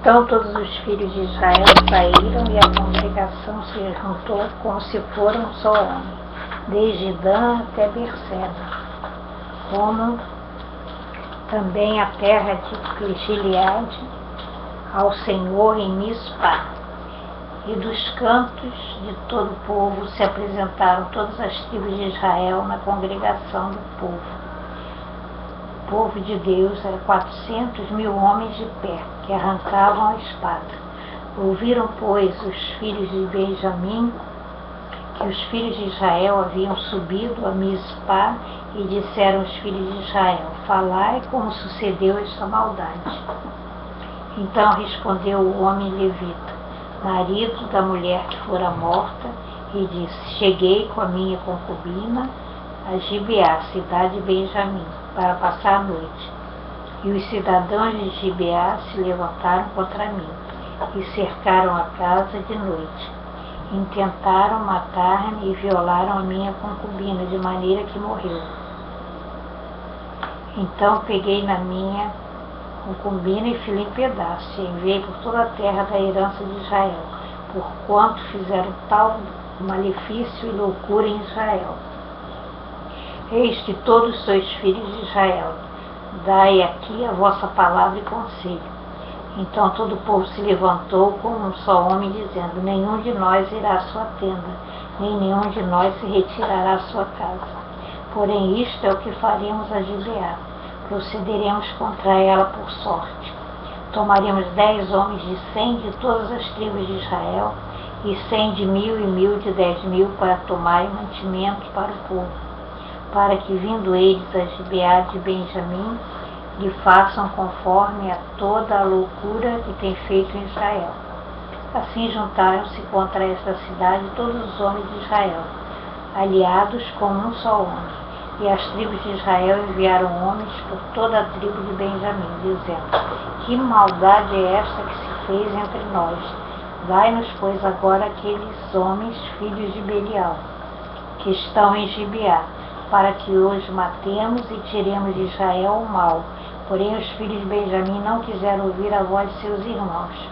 Então todos os filhos de Israel saíram e a congregação se juntou como se fora um só homem, desde Dan até Berseba, como também a terra de Gileade, ao Senhor em Mispá. E dos cantos de todo o povo se apresentaram todas as tribos de Israel na congregação do povo. O povo de Deus era 400.000 homens de pé, que arrancavam a espada. Ouviram, pois, os filhos de Benjamim, que os filhos de Israel haviam subido a Mispá, e disseram os filhos de Israel: falai como sucedeu esta maldade. Então respondeu o homem levita, marido da mulher que fora morta, e disse: cheguei com a minha concubina a Gibeá, cidade de Benjamim, para passar a noite. E os cidadãos de Gibeá se levantaram contra mim e cercaram a casa de noite. Intentaram matar-me e violaram a minha concubina, de maneira que morreu. Então peguei na minha concubina e fiz em pedaços, e enviei por toda a terra da herança de Israel, porquanto fizeram tal malefício e loucura em Israel. Eis que todos sois filhos de Israel, dai aqui a vossa palavra e conselho. Então todo o povo se levantou como um só homem, dizendo: nenhum de nós irá à sua tenda, nem nenhum de nós se retirará à sua casa. Porém isto é o que faremos a Gibeá: procederemos contra ela por sorte. Tomaremos 10 homens de 100 de todas as tribos de Israel, e 100 de 1.000 e 1.000 de 10.000, para tomarem mantimento para o povo, para que, vindo eles a Gibeá de Benjamim, lhe façam conforme a toda a loucura que tem feito em Israel. Assim juntaram-se contra esta cidade todos os homens de Israel, aliados como um só homem. E as tribos de Israel enviaram homens por toda a tribo de Benjamim, dizendo: que maldade é esta que se fez entre nós? Dai-nos, pois, agora aqueles homens, filhos de Belial, que estão em Gibeá, para que os matemos e tiremos de Israel o mal. Porém os filhos de Benjamim não quiseram ouvir a voz de seus irmãos.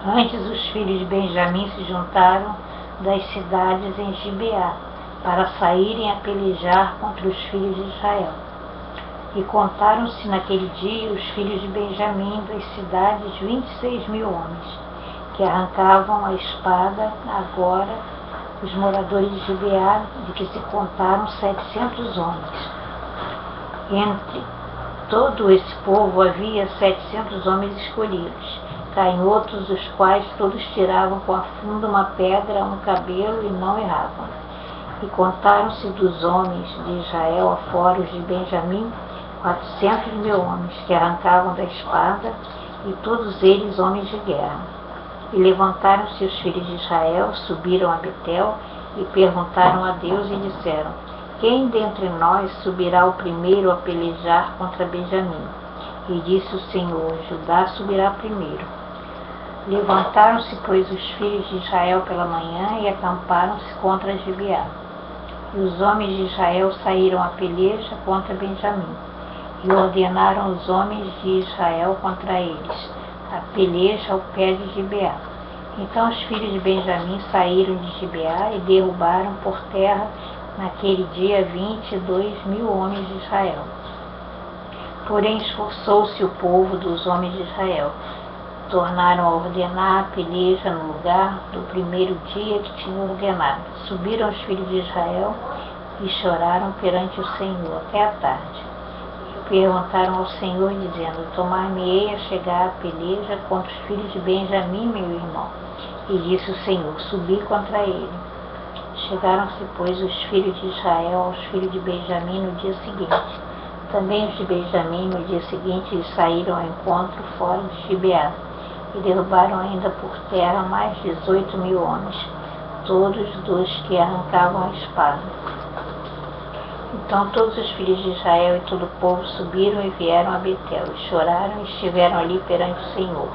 Antes os filhos de Benjamim se juntaram das cidades em Gibeá, para saírem a pelejar contra os filhos de Israel. E contaram-se naquele dia os filhos de Benjamim das cidades 26.000 homens, que arrancavam a espada. Agora os moradores de Gibeá, de que se contaram 700 homens. Entre todo esse povo havia 700 homens escolhidos, canhotos, os quais todos tiravam com a funda uma pedra a um cabelo e não erravam. E contaram-se dos homens de Israel afora os de Benjamim 400.000 homens, que arrancavam da espada, e todos eles homens de guerra. E levantaram-se os filhos de Israel, subiram a Betel, e perguntaram a Deus e disseram: quem dentre nós subirá o primeiro a pelejar contra Benjamim? E disse o Senhor: Judá subirá primeiro. Levantaram-se, pois, os filhos de Israel pela manhã e acamparam-se contra Gibeá. E os homens de Israel saíram a peleja contra Benjamim, e ordenaram os homens de Israel contra eles, a peleja ao pé de Gibeá. Então os filhos de Benjamim saíram de Gibeá e derrubaram por terra naquele dia 22.000 homens de Israel. Porém esforçou-se o povo dos homens de Israel. Tornaram a ordenar a peleja no lugar do primeiro dia que tinham ordenado. Subiram os filhos de Israel e choraram perante o Senhor até a tarde. E perguntaram ao Senhor, dizendo: tomar-me-ei a chegar à peleja contra os filhos de Benjamim, meu irmão? E disse o Senhor: subi contra ele. Chegaram-se, pois, os filhos de Israel aos filhos de Benjamim no dia seguinte. Também os de Benjamim, no dia seguinte, eles saíram ao encontro fora de Gibeá, e derrubaram ainda por terra mais 18.000 homens, todos dos que arrancavam a espada. Então todos os filhos de Israel e todo o povo subiram e vieram a Betel, e choraram e estiveram ali perante o Senhor,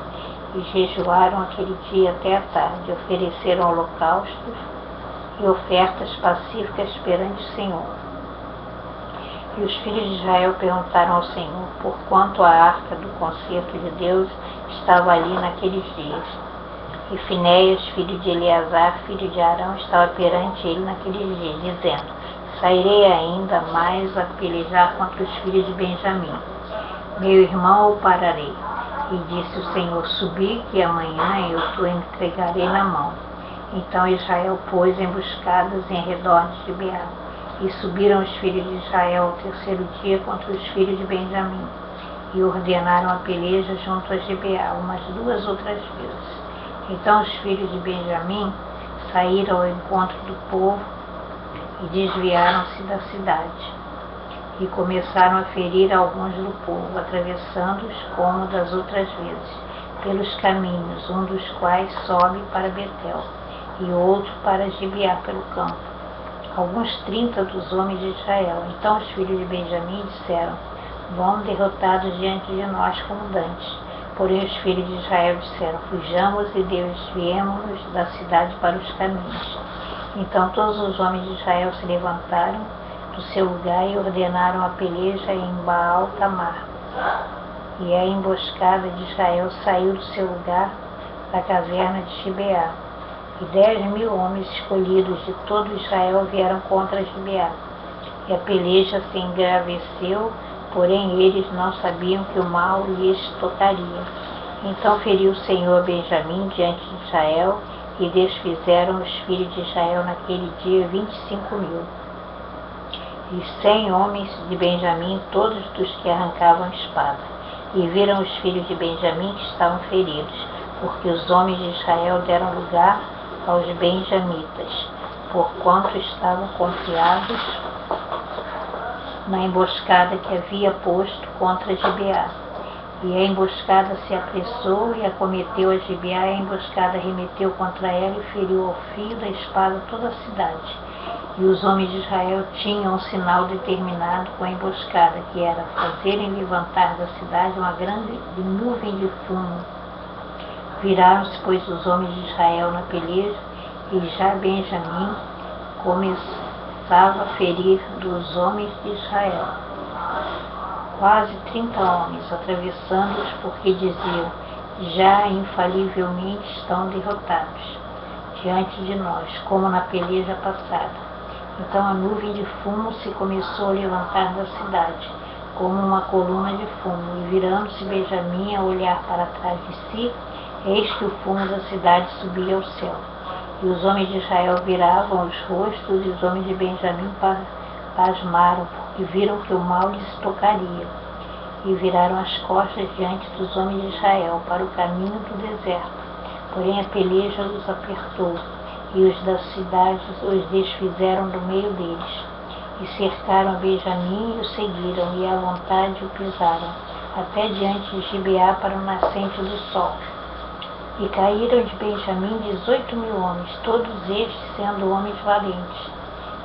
e jejuaram aquele dia até a tarde, ofereceram holocaustos e ofertas pacíficas perante o Senhor. E os filhos de Israel perguntaram ao Senhor: porquanto a arca do concerto de Deus estava ali naqueles dias. E Finéias, filho de Eleazar, filho de Arão, estava perante ele naqueles dias, dizendo: sairei ainda mais a pelejar contra os filhos de Benjamim. Meu irmão o pararei. E disse o Senhor: subi, que amanhã eu te entregarei na mão. Então Israel pôs emboscadas em redor de Gibeá. E subiram os filhos de Israel ao terceiro dia contra os filhos de Benjamim. E ordenaram a peleja junto a Gibeá, umas 2 outras vezes. Então os filhos de Benjamim saíram ao encontro do povo e desviaram-se da cidade. E começaram a ferir alguns do povo, atravessando-os como das outras vezes, pelos caminhos, um dos quais sobe para Betel, e outro para Gibeá pelo campo. Alguns 30 dos homens de Israel. Então os filhos de Benjamim disseram: vão derrotados diante de nós como dantes. Porém os filhos de Israel disseram: fujamos e desviemo-nos da cidade para os caminhos. Então todos os homens de Israel se levantaram do seu lugar e ordenaram a peleja em Baal-Tamar. E a emboscada de Israel saiu do seu lugar da caverna de Gibeá. E 10.000 homens escolhidos de todo Israel vieram contra Gibeá. E a peleja se engraveceu, porém eles não sabiam que o mal lhes tocaria. Então feriu o Senhor Benjamim diante de Israel, e desfizeram os filhos de Israel naquele dia 25.000. E 100 homens de Benjamim, todos dos que arrancavam a espada. E viram os filhos de Benjamim que estavam feridos, porque os homens de Israel deram lugar aos benjamitas, porquanto estavam confiados na emboscada que havia posto contra Gibeá. E a emboscada se apressou e acometeu a Gibeá, e a emboscada remeteu contra ela e feriu ao fio da espada toda a cidade. E os homens de Israel tinham um sinal determinado com a emboscada, que era fazerem levantar da cidade uma grande nuvem de fumo. Viraram-se, pois, os homens de Israel na peleja, e já Benjamim começava a ferir dos homens de Israel quase 30 homens, atravessando-os, porque diziam: já infalivelmente estão derrotados diante de nós, como na peleja passada. Então a nuvem de fumo se começou a levantar da cidade, como uma coluna de fumo, e virando-se Benjamim a olhar para trás de si, eis que o fumo da cidade subia ao céu. E os homens de Israel viravam os rostos, e os homens de Benjamim pasmaram, porque viram que o mal lhes tocaria. E viraram as costas diante dos homens de Israel para o caminho do deserto. Porém a peleja os apertou, e os da cidade os desfizeram do meio deles. E cercaram Benjamim e o seguiram, e à vontade o pisaram, até diante de Gibeá para o nascente do sol. E caíram de Benjamim 18.000 homens, todos estes sendo homens valentes.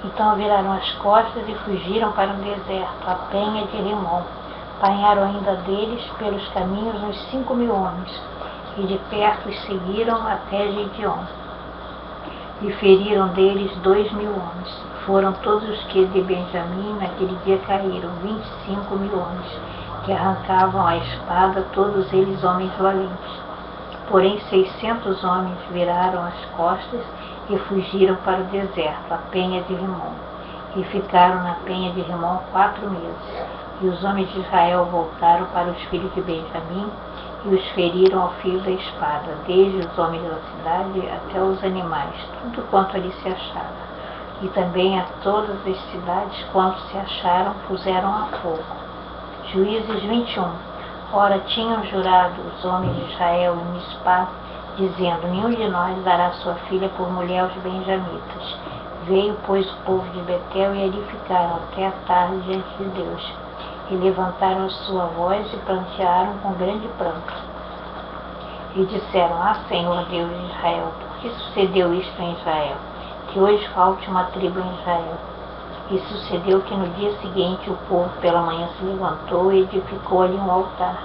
Então viraram as costas e fugiram para o deserto, a penha de Rimon. Apanharam ainda deles pelos caminhos uns 5.000 homens, e de perto os seguiram até Gideon. E feriram deles 2.000 homens. Foram todos os que de Benjamim naquele dia caíram, 25.000 homens, que arrancavam a espada, todos eles homens valentes. Porém 600 homens viraram as costas e fugiram para o deserto, a penha de Rimon. E ficaram na penha de Rimon 4 meses. E os homens de Israel voltaram para os filhos de Benjamim e os feriram ao fio da espada, desde os homens da cidade até os animais, tudo quanto ali se achava. E também a todas as cidades, quanto se acharam, puseram a fogo. Juízes 21. Ora, tinham jurado os homens de Israel em Mispá, dizendo: nenhum de nós dará sua filha por mulher aos benjamitas. Veio, pois, o povo de Betel, e ali ficaram até a tarde diante de Deus. E levantaram a sua voz e prantearam com grande pranto. E disseram: ah, Senhor Deus de Israel, por que sucedeu isto em Israel? Que hoje falte uma tribo em Israel. E sucedeu que no dia seguinte o povo pela manhã se levantou e edificou ali um altar,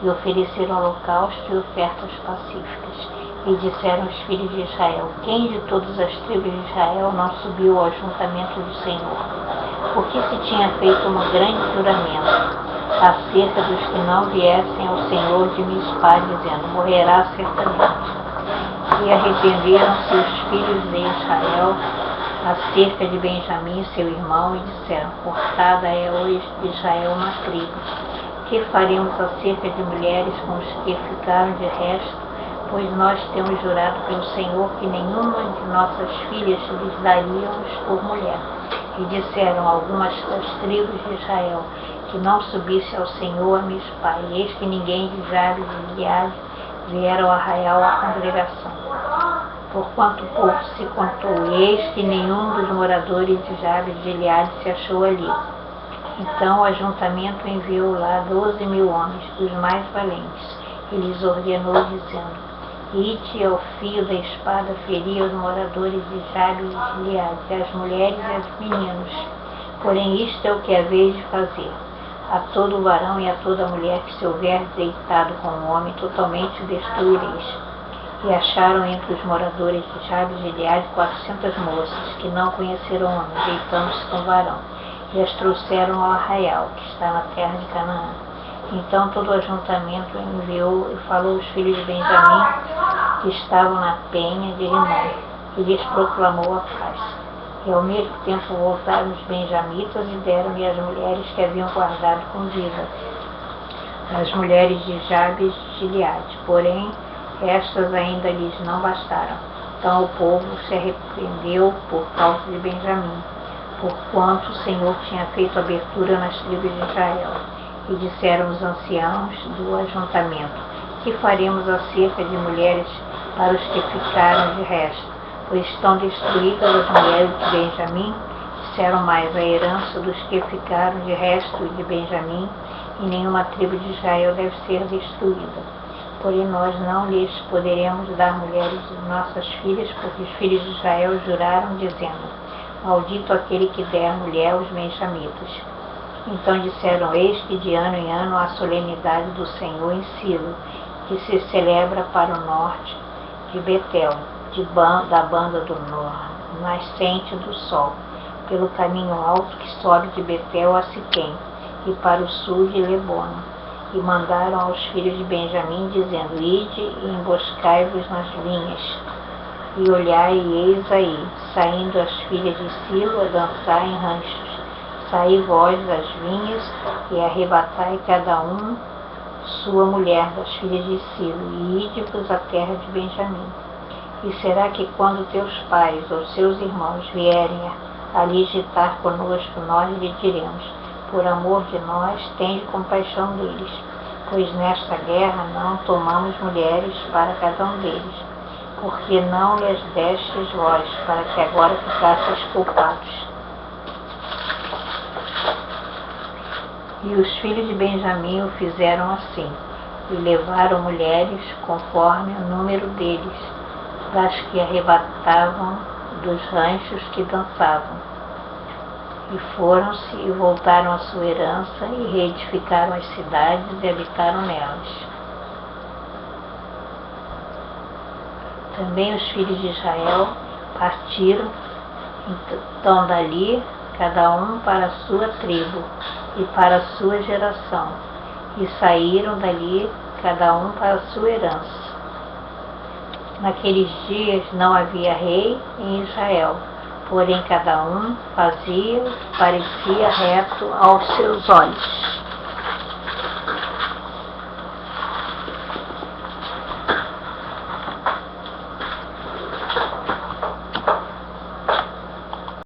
e ofereceram holocausto e ofertas pacíficas. E disseram os filhos de Israel: quem de todas as tribos de Israel não subiu ao ajuntamento do Senhor? Porque se tinha feito um grande juramento, acerca dos que não viessem ao Senhor de Mispa, dizendo: morrerá certamente. E arrependeram-se os filhos de Israel acerca de Benjamim, seu irmão, e disseram: cortada é hoje de Israel uma tribo. Que faremos acerca de mulheres com os que ficaram de resto? Pois nós temos jurado pelo Senhor que nenhuma de nossas filhas lhes daríamos por mulher. E disseram algumas das tribos de Israel que não subisse ao Senhor a Mispa, e eis que ninguém de Jabes e de Gileade vieram ao arraial à congregação. Porquanto o povo se contou, e eis que nenhum dos moradores de Jabes e de Gileade se achou ali. Então o ajuntamento enviou lá 12.000 homens, dos mais valentes, e lhes ordenou, dizendo: ide ao fio da espada ferir os moradores de Jabes e de Gileade, as mulheres e os meninos. Porém isto é o que haveis de fazer: a todo varão e a toda mulher que se houver deitado com um homem, totalmente o destruireis. E acharam entre os moradores de Jabes e Gileade 400 moças, que não conheceram homem, deitando-se com varão, e as trouxeram ao arraial, que está na terra de Canaã. Então todo o ajuntamento enviou e falou aos filhos de Benjamim, que estavam na penha de Rinom, e lhes proclamou a paz. E ao mesmo tempo voltaram os benjamitas e deram-lhe as mulheres que haviam guardado com vida, as mulheres de Jabes e Gileade. Porém, estas ainda lhes não bastaram. Então o povo se arrependeu por causa de Benjamim, porquanto o Senhor tinha feito abertura nas tribos de Israel. E disseram os anciãos do ajuntamento: que faremos acerca de mulheres para os que ficaram de resto? Pois estão destruídas as mulheres de Benjamim. Disseram mais: a herança dos que ficaram de resto de Benjamim, e nenhuma tribo de Israel deve ser destruída. Porém nós não lhes poderemos dar mulheres de nossas filhas, porque os filhos de Israel juraram, dizendo: maldito aquele que der mulher aos benjamitas. Então disseram: eis que de ano em ano há a solenidade do Senhor em Silo, que se celebra para o norte de Betel, da banda do norte, nascente do sol, pelo caminho alto que sobe de Betel a Siquém, e para o sul de Lebona. E mandaram aos filhos de Benjamim, dizendo: ide e emboscai-vos nas vinhas, e olhai, e eis aí, saindo as filhas de Silo a dançar em ranchos. Saí vós das vinhas, e arrebatai cada um sua mulher das filhas de Silo, e ide-vos à terra de Benjamim. E será que quando teus pais ou seus irmãos vierem a licitar conosco, nós lhe diremos: por amor de nós, tende compaixão deles, pois nesta guerra não tomamos mulheres para cada um deles, porque não lhes destes vós, para que agora ficasseis culpados. E os filhos de Benjamim o fizeram assim, e levaram mulheres conforme o número deles, das que arrebatavam dos ranchos que dançavam. E foram-se e voltaram à sua herança, e reedificaram as cidades e habitaram nelas. Também os filhos de Israel partiram então dali, cada um para a sua tribo e para a sua geração, e saíram dali, cada um para a sua herança. Naqueles dias não havia rei em Israel, porém cada um fazia o que parecia reto aos seus olhos.